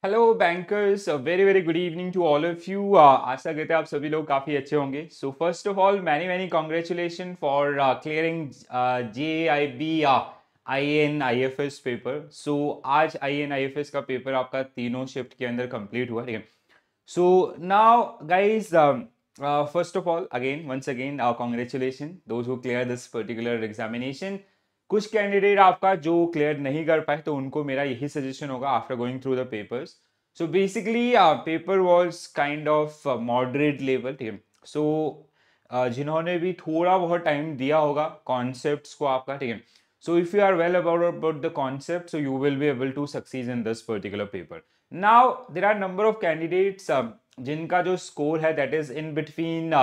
Hello bankers, very very good evening to all of you. आशा करते हैं आप सभी लोग काफ़ी अच्छे होंगे। So first of all many many congratulation for clearing JIB IN IFS पेपर। सो आज IN IFS का पेपर आपका तीनों शिफ्ट के अंदर कंप्लीट हुआ, ठीक है। So now guys, first of all again once again congratulation those who clear this particular examination. कुछ कैंडिडेट आपका जो क्लियर नहीं कर पाए तो उनको मेरा यही सजेशन होगा after going through the papers. So basically paper was kind of moderate level, ठीक है। सो जिन्होंने भी थोड़ा बहुत टाइम दिया होगा कॉन्सेप्ट्स को आपका, ठीक है। So if you are well about the concept, so you will be able to succeed in this particular paper. Now there are number of candidates जिनका जो स्कोर है that is in between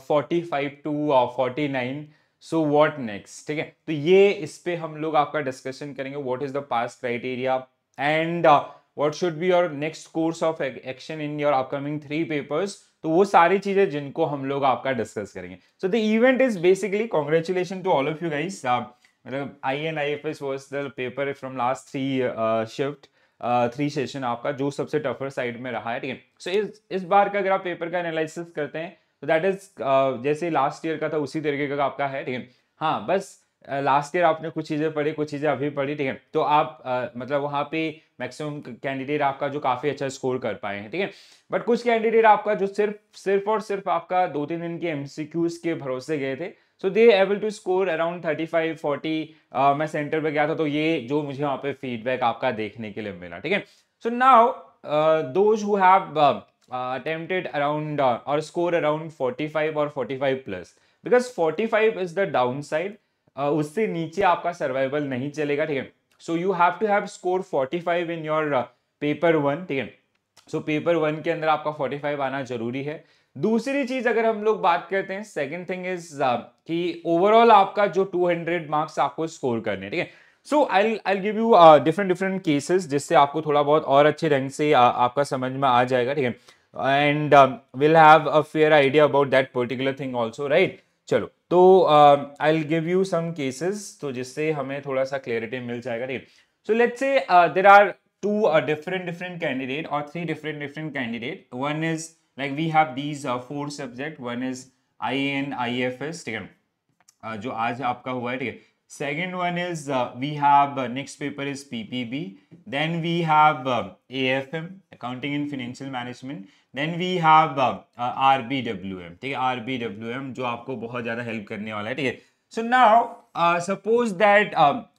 45 to 49। So what next, ठीक है। तो ये इस पे हम लोग आपका डिस्कशन करेंगे, what is the pass criteria and what should be your next course of action in your upcoming 3 papers. तो वो सारी चीजें जिनको हम लोग आपका डिस्कस करेंगे। So the event is basically congratulation to all of you guys. मतलब IN IFS was the paper from last 3 shift, 3 session आपका जो सबसे टफर साइड में रहा है, ठीक है। सो इस बार का अगर आप पेपर का एनालिसिस करते हैं तो दैट इज जैसे लास्ट ईयर का था उसी तरीके का आपका है, ठीक है। हाँ, बस लास्ट ईयर आपने कुछ चीजें पढ़ी, कुछ चीजें अभी पढ़ी, ठीक है। तो आप मतलब वहां पे मैक्सिमम कैंडिडेट आपका जो काफी अच्छा स्कोर कर पाए हैं, ठीक है। बट कुछ कैंडिडेट आपका जो सिर्फ सिर्फ और सिर्फ आपका 2-3 दिन के MCQs के भरोसे गए थे, so they able to score around 35-40। मैं सेंटर पे गया था तो ये जो मुझे वहां पे फीडबैक आपका देखने के लिए मिला, ठीक है। So now those who have attempted around or score around 45 or 45 plus, because 45 is the downside। उससे नीचे आपका सर्वाइवल नहीं चलेगा, ठीक है। So you have to have score 45 in your paper 1, ठीक है। सो पेपर 1 के अंदर आपका 45 आना जरूरी है। दूसरी चीज अगर हम लोग बात करते हैं, सेकंड थिंग इज कि ओवरऑल आपका जो 200 मार्क्स आपको स्कोर करने, ठीक है। So I give you different different cases जिससे आपको थोड़ा बहुत और अच्छे ढंग से आपका समझ में आ जाएगा, ठीक है। And will have a fair idea about that particular thing also, right. चलो, तो I will give you some cases तो जिससे हमें थोड़ा सा क्लैरिटी मिल जाएगा, ठीक है। So let's say there are two different candidate or 3 different candidate. One is like we have these 4 subject. One is IN IFS, ठीक है, जो आज आपका हुआ है, ठीक है। Second one is we have next paper is PPB, then we have AFM accounting in financial management, then we have RBWM, ठीक है। RBWM जो आपको बहुत ज्यादा हेल्प करने वाला है, ठीक है। So now suppose that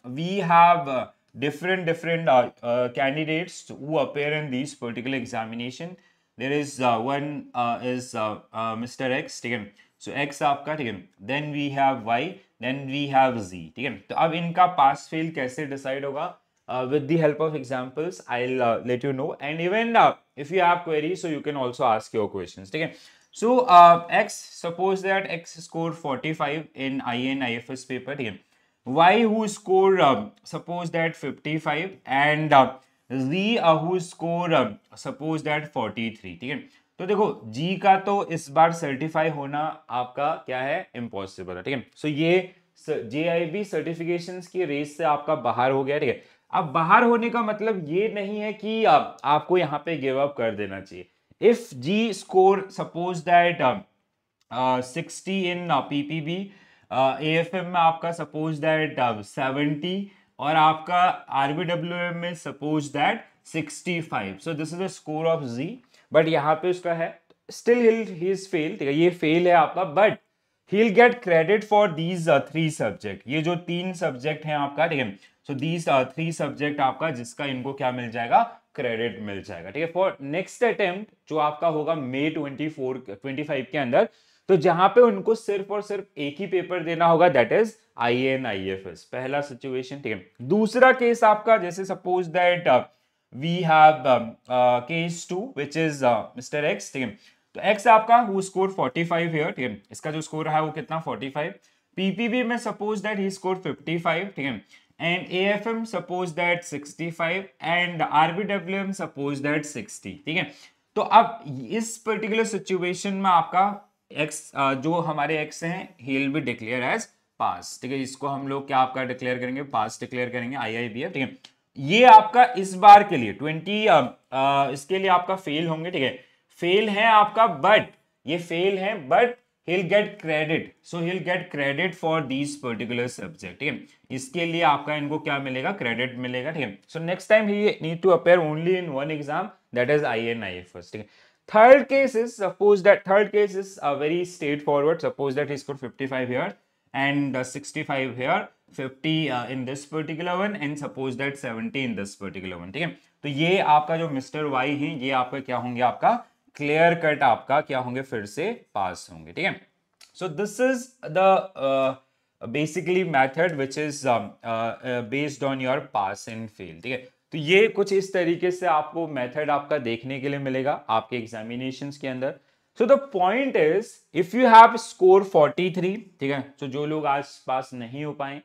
we have different candidates who appear in these particular examination. There is one is Mr. X, ठीक है। सो X आपका, ठीक है। Then we have Y, then we have Z, ठीक है। तो अब इनका पास फेल कैसे डिसाइड होगा? With the help of examples I'll let you know, and even if you have queries so you can also ask your questions, ठीक है। So X, suppose that X scored 45 in IN IFS paper, ठीक है। Y who score suppose that 55 and Z who score suppose that 43, ठीक है। तो देखो G का तो इस बार सर्टिफाई होना आपका क्या है, इम्पॉसिबल है, ठीक है। सो ये JIB सर्टिफिकेशंस की रेस से आपका बाहर हो गया, ठीक है। अब बाहर होने का मतलब ये नहीं है कि आपको यहाँ पे गिव अप कर देना चाहिए। If G score suppose that 60 in PPB, AFM में आपका सपोज दैट 70 और आपका RBWM में suppose that 65। So this is the score of Z, but यहाँ पे उसका है स्टिल ही इज फेल, ठीक है। ये फेल है आपका, but he'll get credit for these 3 subject. ये जो 3 सब्जेक्ट हैं आपका, ठीक है। सो these 3 सब्जेक्ट आपका जिसका इनको क्या मिल जाएगा, क्रेडिट मिल जाएगा, ठीक है। फॉर नेक्स्ट अटेम्प्ट जो आपका होगा May 25 के अंदर, तो जहां पे उनको सिर्फ और सिर्फ एक ही पेपर देना होगा, दैट इज IN IFS, पहला सिचुएशन, ठीक है। दूसरा केस आपका जैसे suppose that we have case 2 which is Mr. X, ठीक है। तो X आपका हु स्कोर 45 हियर, ठीक है। इसका जो स्कोर है वो कितना, 45। PPB में सपोज दैट ही स्कोर 55, ठीक है। And AFM suppose that 65 and RBWM suppose that 60, ठीक है। तो अब इस पर्टिकुलर सिचुएशन में आपका X जो हमारे X हैं he will be declare as pass, ठीक है। इसको हम लोग क्या आपका डिक्लेयर करेंगे, पास डिक्लेयर करेंगे IIBF, ठीक है। ये आपका इस बार के लिए इसके लिए आपका फेल होंगे, ठीक है, फेल है आपका, बट ये फेल है but he'll get credit, so he'll get credit for these particular subject, ठीक है, इसके लिए आपका इनको क्या मिलेगा, क्रेडिट मिलेगा, ठीक है। So next time he need to appear only in one exam, that is INIFS, ठीक है। Third case is, suppose that third case is very straightforward, suppose that he scored 55 here and 65 here, 50 in this particular one, and suppose that 70 in this particular one, ठीक है। तो ये आपका जो mister Y है, ये आपका क्या होंगे, आपका क्लियर कट आपका क्या होंगे, फिर से पास होंगे, ठीक है। So this is the basically method which is based on your pass and fail, ठीक है। तो ये कुछ इस तरीके से आपको मेथड आपका देखने के लिए मिलेगा आपके एग्जामिनेशंस के अंदर। So the point is, if you have score 43, ठीक है, तो जो लोग आज पास नहीं हो पाए,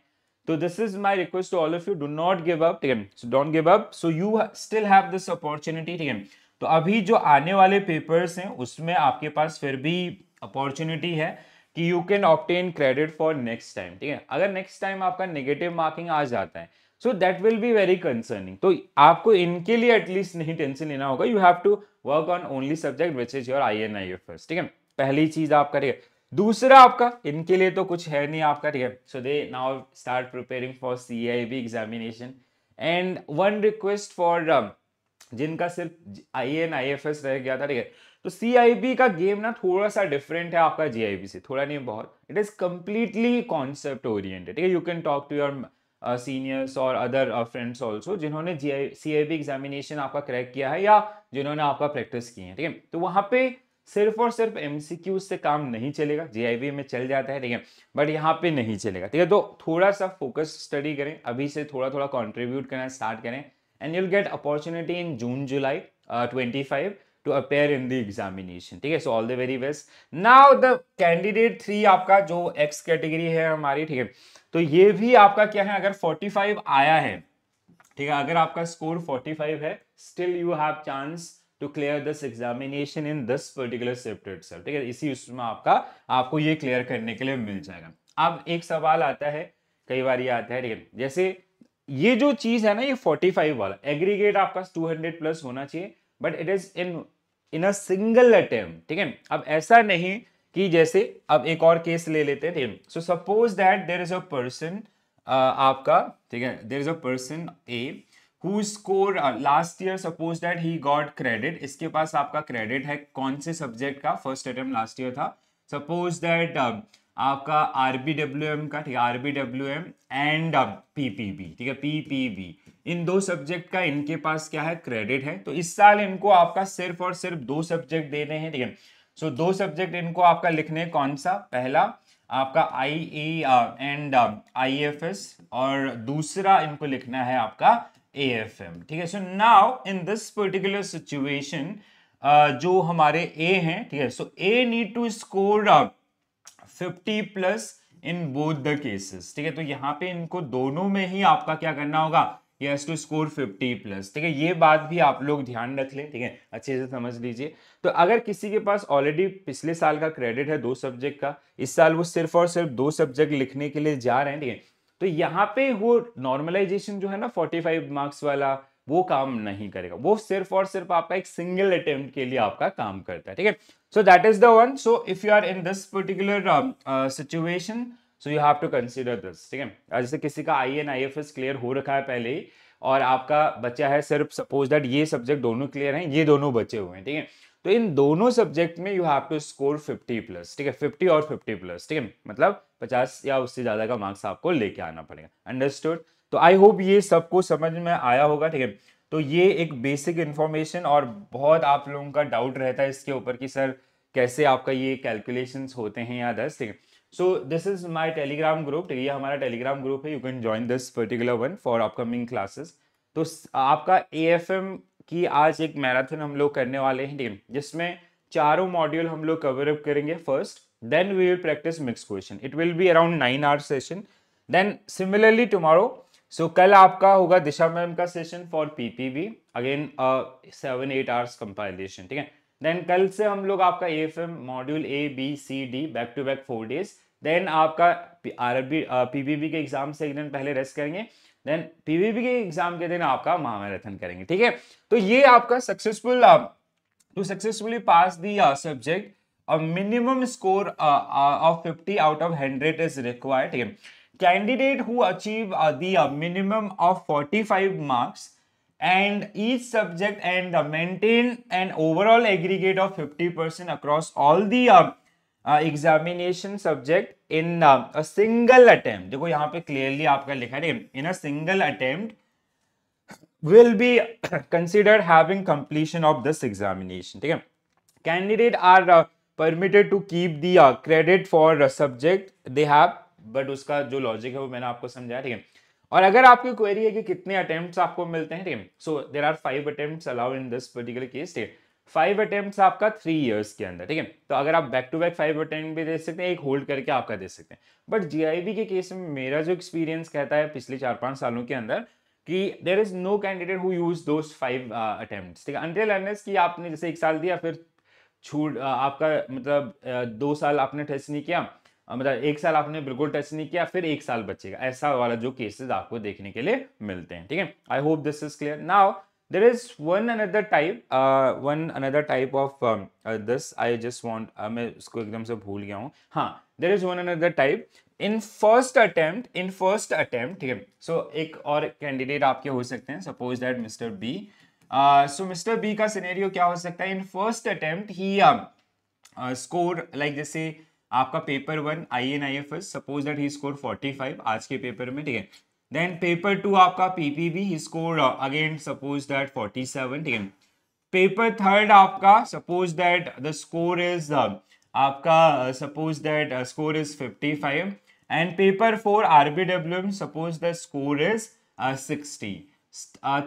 तो this is my request to all of you, do not give up, ठीक है, so don't give up, so you still have this opportunity, ठीक है। तो अभी जो आने वाले पेपर्स हैं उसमें आपके पास फिर भी अपॉर्चुनिटी है कि you can obtain credit for next time, ठीक है। अगर नेक्स्ट टाइम आपका नेगेटिव मार्किंग आ जाता है, so that will be very concerning. तो आपको इनके लिए एटलीस्ट नहीं टेंशन लेना होगा, you have to work on only subject which is your INIFS, ठीक है, पहली चीज आप करिए। दूसरा आपका इनके लिए तो कुछ है नहीं आपका, ठीक है, so they now start preparing for CIB examination. And one request for जिनका सिर्फ INIFS रह गया था, ठीक है, तो CIB का गेम ना थोड़ा सा डिफरेंट है आपका GIB से, थोड़ा नहीं बहुत, it is completely concept oriented, ठीक है। You can talk to your seniors और अदर फ्रेंड्स ऑल्सो जिन्होंने CIB एग्जामिनेशन आपका क्रैक किया है या जिन्होंने आपका प्रैक्टिस की है, ठीक है। तो वहां पे सिर्फ और सिर्फ MCQ से काम नहीं चलेगा, GIB में चल जाता है, ठीक है, बट यहाँ पे नहीं चलेगा, ठीक है। तो थोड़ा सा फोकस स्टडी करें, अभी से थोड़ा थोड़ा कॉन्ट्रीब्यूट करना स्टार्ट करें, and you'll get opportunity in June July 25 to appear in the examination, ठीक है। So all the very best. Now the candidate 3 आपका जो X कैटेगरी है हमारी, ठीक है, तो ये भी आपका क्या है, अगर 45 आया है, ठीक है, अगर आपका स्कोर 45 है, still you have chance to clear this examination in this particular shift itself, ठीक है, इसी उसमें आपको ये क्लियर करने के लिए मिल जाएगा। अब एक सवाल आता है, कई बार ये आता है, ठीक है, जैसे ये जो चीज है ना, ये 45 वाला एग्रीगेट आपका 200 प्लस होना चाहिए, but it is in a single attempt, ठीक है। अब ऐसा नहीं कि जैसे, अब एक और केस ले लेते हैं, ठीक है। So suppose that there is a person आपका, ठीक है, there is a person A who score last year, suppose that he got credit, इसके पास आपका क्रेडिट है कौन से सब्जेक्ट का, फर्स्ट अटेम्प्ट लास्ट ईयर था, सपोज दैट आपका RBWM का, ठीक है, RBWM एंड PPB, ठीक है, PPB, इन दो सब्जेक्ट का इनके पास क्या है, क्रेडिट है। तो इस साल इनको आपका सिर्फ और सिर्फ 2 सब्जेक्ट देने हैं, ठीक है। सो 2 सब्जेक्ट इनको आपका लिखने, कौन सा, पहला आपका IE एंड IFS, और दूसरा इनको लिखना है आपका AFM, ठीक है। So now in this particular situation जो हमारे A हैं, ठीक है, सो A need to score 50 plus in both the cases, ठीक है। तो यहाँ पे इनको दोनों में ही आपका क्या करना होगा, ये हैज टू स्कोर 50 प्लस, ठीक है। ये बात भी आप लोग ध्यान रख लें, ठीक है, अच्छे से समझ लीजिए। तो अगर किसी के पास ऑलरेडी पिछले साल का क्रेडिट है 2 सब्जेक्ट का, इस साल वो सिर्फ और सिर्फ 2 सब्जेक्ट लिखने के लिए जा रहे हैं, ठीक है, तो यहाँ पे वो नॉर्मलाइजेशन जो है ना 45 मार्क्स वाला, वो काम नहीं करेगा, वो सिर्फ और सिर्फ आपका एक सिंगल अटेम्प्ट के लिए आपका काम करता है, ठीक है। So that is the one. So if you are in this particular situation, so you have to consider this, ठीक है। जैसे किसी का INIFS क्लियर हो रखा है पहले ही, और आपका बचा है सिर्फ, सपोज दैट ये सब्जेक्ट दोनों क्लियर हैं, ये दोनों बचे हुए हैं, ठीक है, तो इन दोनों सब्जेक्ट में you have to score 50 plus, ठीक है, 50 और 50 प्लस, ठीक है, मतलब 50 या उससे ज्यादा का मार्क्स आपको लेके आना पड़ेगा, अंडरस्टूड। तो आई होप ये सबको समझ में आया होगा, ठीक है। तो ये एक बेसिक इंफॉर्मेशन, और बहुत आप लोगों का डाउट रहता है इसके ऊपर कि सर कैसे आपका ये कैलकुलेशंस होते हैं या 10, ठीक है। So this is my Telegram group, ठीक है, ये हमारा टेलीग्राम ग्रुप है, you can join this particular one for upcoming classes. तो आपका AFM की आज एक मैराथन हम लोग करने वाले हैं, ठीक है, जिसमें चारों मॉड्यूल हम लोग कवर अप करेंगे first, then we will practice mix question, it will be around 9 hour session. Then similarly tomorrow, so कल आपका होगा दिशा मैम का session for PPB, again 7-8 hours compilation, ठीक है। देन कल से हम लोग आपका AFM module A B C D back to back 4 days, then आपका PPB के एग्जाम से एक दिन पहले रेस्ट करेंगे, देन पीवीबी के एग्जाम के दिन आपका महामैराथन करेंगे, ठीक है। तो ये आपका successful to successfully pass the subject a minimum score of 50 out of 100 is required, ठीक है। Candidate who achieve the minimum of 45 marks and each subject and maintain an overall aggregate of 50% across all the examination subject in a single attempt, देखो यहाँ पे clearly आपका लिखा है in a single attempt will be considered having completion of this examination, ठीक है। Candidate are permitted to keep the credit for subject they have, but उसका जो लॉजिक है वो मैंने आपको समझाया, ठीक है। और अगर आपकी क्वेरी है कि कितने अटेम्प्ट्स आपको मिलते हैं, ठीक है, so there are 5 attempts allowed in this particular case, ठीक है। 5 अटेम्प्ट्स आपका 3 इयर्स के अंदर, ठीक है। तो अगर आप बैक टू बैक 5 अटेम्प्ट भी दे सकते हैं, एक होल्ड करके आपका दे सकते हैं। बट जीआईबी के केस में मेरा जो एक्सपीरियंस कहता है पिछले 4-5 सालों के अंदर कि there is no candidate who use those 5 attempts, ठीक है, अनटिल अनलेस कि आपने जैसे 1 साल दिया फिर छूट आपका मतलब 2 साल आपने टेस्ट नहीं किया, मतलब 1 साल आपने बिल्कुल टेस्ट नहीं किया, फिर 1 साल बचेगा, ऐसा वाला जो केसेस आपको देखने के लिए मिलते हैं, ठीक है। I hope this is clear. Now there is one another type of this, I just want, मैं इसको एकदम से भूल गया हूँ, हाँ, there is one another type in first attempt, ठीक है। सो एक और कैंडिडेट आपके हो सकते हैं, suppose that mister B, so mister B का सिनेरियो क्या हो सकता है, in first attempt he score like जैसे आपका paper 1 INIFS, suppose that he score 45 आज के पेपर में, ठीक है। देन पेपर 2 आपका PPB ही स्कोर अगेन सपोज दैट 47, ठीक है। पेपर 3 आपका suppose that the score is आपका suppose that score is 55 and paper 4 RBWM suppose the score is 60।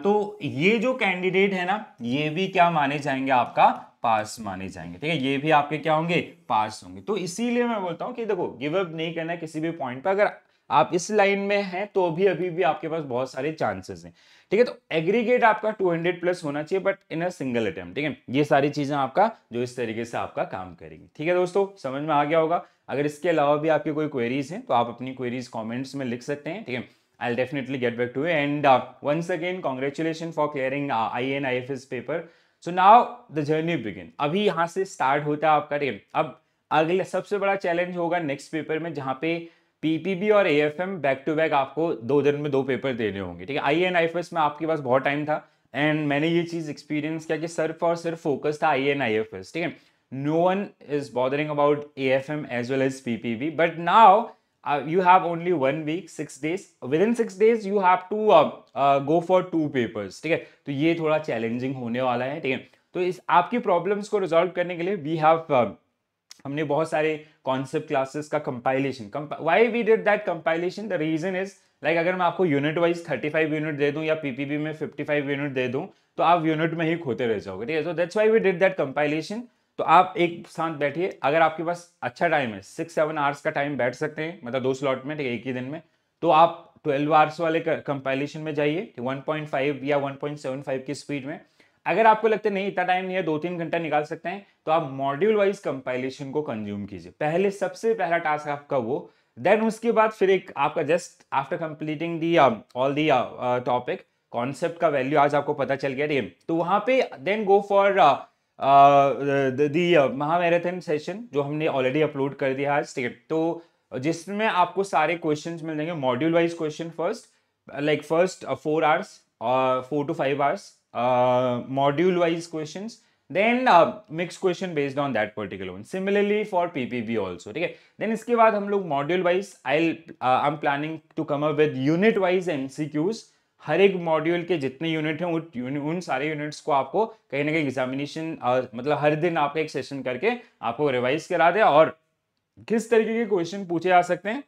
तो ये जो कैंडिडेट है ना, ये भी क्या माने जाएंगे, आपका पास माने जाएंगे, ठीक है। ये भी आपके क्या होंगे, पास होंगे। तो इसीलिए मैं बोलता हूं कि देखो गिव अप नहीं करना है किसी भी पॉइंट पर। अगर आप इस लाइन में हैं तो भी अभी भी आपके पास बहुत सारे चांसेस हैं, ठीक है। तो एग्रीगेट आपका 200 प्लस होना चाहिए, but in a single attempt, ठीक है। ये सारी चीजें आपका जो इस तरीके से आपका काम करेंगी, ठीक है दोस्तों, समझ में आ गया होगा। अगर इसके अलावा भी आपकी कोई क्वेरीज हैं तो आप अपनी क्वेरीज कॉमेंट्स में लिख सकते हैं, ठीक है। I'll definitely get back to you. And once again, congratulations for clearing INIFS paper. So now the journey begin. अभी यहाँ से स्टार्ट होता है आपका, ठीक है। अब अगले सबसे बड़ा चैलेंज होगा नेक्स्ट पेपर में, जहाँ पे PPB और AFM बैक टू बैक आपको 2 दिन में 2 पेपर देने होंगे, ठीक है। INIFS में आपके पास बहुत टाइम था एंड मैंने ये चीज एक्सपीरियंस किया कि सिर्फ और सिर्फ फोकस था INIFS, ठीक है। No one is bothering about AFM as well as PPB, but now you have only 1 week 6 days, within 6 days you have to go for 2 papers, ठीक है। तो ये थोड़ा चैलेंजिंग होने वाला है, ठीक है। तो इस आपकी प्रॉब्लम्स को रिजॉल्व करने के लिए वी हैव हमने बहुत सारे कॉन्सेप्ट क्लासेस का compilation, why we did that compilation, the reason is like अगर मैं आपको यूनिट वाइज 35 यूनिट दे दूं या PPB में 55 यूनिट दे दूं तो आप यूनिट में ही खोते रह जाओगे, ठीक है। So that's why we did that compilation. तो आप एक साथ बैठिए, अगर आपके पास अच्छा टाइम है 6-7 आवर्स का टाइम बैठ सकते हैं, मतलब 2 स्लॉट में, ठीक है, एक ही दिन में, तो आप 12 आवर्स वाले कंपाइलेशन में जाइए 1.5 या 1.75 की स्पीड में। अगर आपको लगता है नहीं इतना टाइम नहीं है, 2-3 घंटा निकाल सकते हैं, तो आप मॉड्यूल वाइज कंपाइलेशन को कंज्यूम कीजिए। पहले सबसे पहला टास्क आपका वो, देन उसके बाद फिर एक आपका just after completing the all the topic concept का वैल्यू आज आपको पता चल गया, ठीक है। तो वहां पे देन गो फॉर महामैराथन सेशन जो हमने ऑलरेडी अपलोड कर दिया आज, ठीक है। तो जिसमें आपको सारे क्वेश्चंस मिल जाएंगे, module wise question first, like first 4 hours और 4 to 5 hours module wise questions, then mix question based on that particular one, similarly for PPB also, ठीक है। देन इसके बाद हम लोग module wise I am planning to come up with unit wise MCQs। हर एक मॉड्यूल के जितने यूनिट हैं उन सारे यूनिट्स को आपको कहीं ना कहीं एग्जामिनेशन मतलब हर दिन आपका एक सेशन करके आपको रिवाइज करा दे और किस तरीके के क्वेश्चन पूछे जा सकते हैं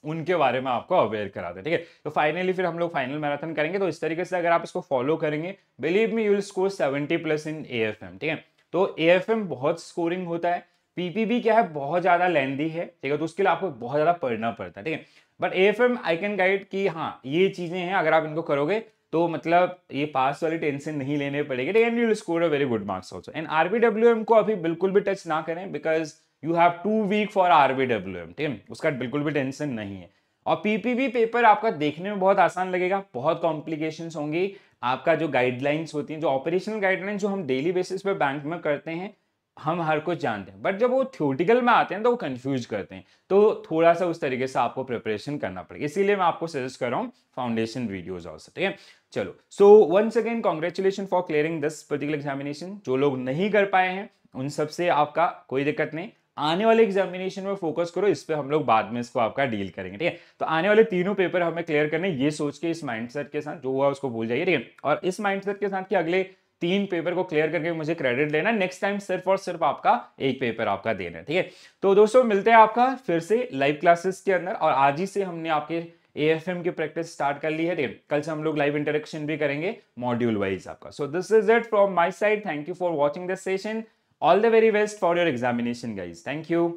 उनके बारे में आपको अवेयर करा दे, ठीक है। तो फाइनली फिर हम लोग फाइनल मैराथन करेंगे। तो इस तरीके से अगर आप इसको फॉलो करेंगे, believe me you will score 70+ in AFM, ठीक है। तो AFM बहुत स्कोरिंग होता है, PPB क्या है बहुत ज्यादा लेंदी है, ठीक है, तो उसके लिए आपको बहुत ज्यादा पढ़ना पड़ता है, ठीक है। But AFM I can guide कि हाँ ये चीजें हैं, अगर आप इनको करोगे तो मतलब ये पास वाली टेंशन नहीं लेने पड़ेगी, ठीक है, and you will score a very good marks also. And RBWM को अभी बिल्कुल भी टच ना करें, because you have 2 week for RBWM, ठीक है, उसका बिल्कुल भी टेंशन नहीं है। और पीपीबी पेपर आपका देखने में बहुत आसान लगेगा, बहुत कॉम्प्लिकेशंस होंगी। आपका जो गाइडलाइंस होती हैं, जो ऑपरेशनल गाइडलाइंस जो हम डेली बेसिस पे बैंक में करते हैं, हम हर कुछ जानते हैं, बट जब वो थ्योरेटिकल में आते हैं तो वो कंफ्यूज करते हैं। तो थोड़ा सा उस तरीके से आपको प्रिपरेशन करना पड़ेगा, इसीलिए मैं आपको सजेस्ट कर रहा हूँ फाउंडेशन वीडियोज ऑल्सो, ठीक है। चलो, so once again congratulation for clearing this particular examination. जो लोग नहीं कर पाए हैं उन सब से आपका कोई दिक्कत नहीं, आने वाले एग्जामिनेशन में फोकस करो, इस पे हम लोग बाद में इसको आपका डील करेंगे, ठीक है। तो आने वाले तीनों पेपर हमें क्लियर करने, ये सोच के, इस माइंडसेट के साथ, जो हुआ उसको भूल जाइए, ठीक है। और इस माइंडसेट के साथ कि अगले 3 पेपर को क्लियर करके मुझे क्रेडिट लेना, नेक्स्ट टाइम सिर्फ और सिर्फ आपका एक पेपर आपका देना है, ठीक है। तो दोस्तों मिलते हैं आपका फिर से लाइव क्लासेस के अंदर, और आज ही से हमने आपके AFM की प्रैक्टिस स्टार्ट कर ली है, ठीक है। कल से हम लोग लाइव इंटरेक्शन भी करेंगे मॉड्यूल वाइज आपका। So this is it from my side, thank you for watching this session, all the very best for your examination guys, thank you.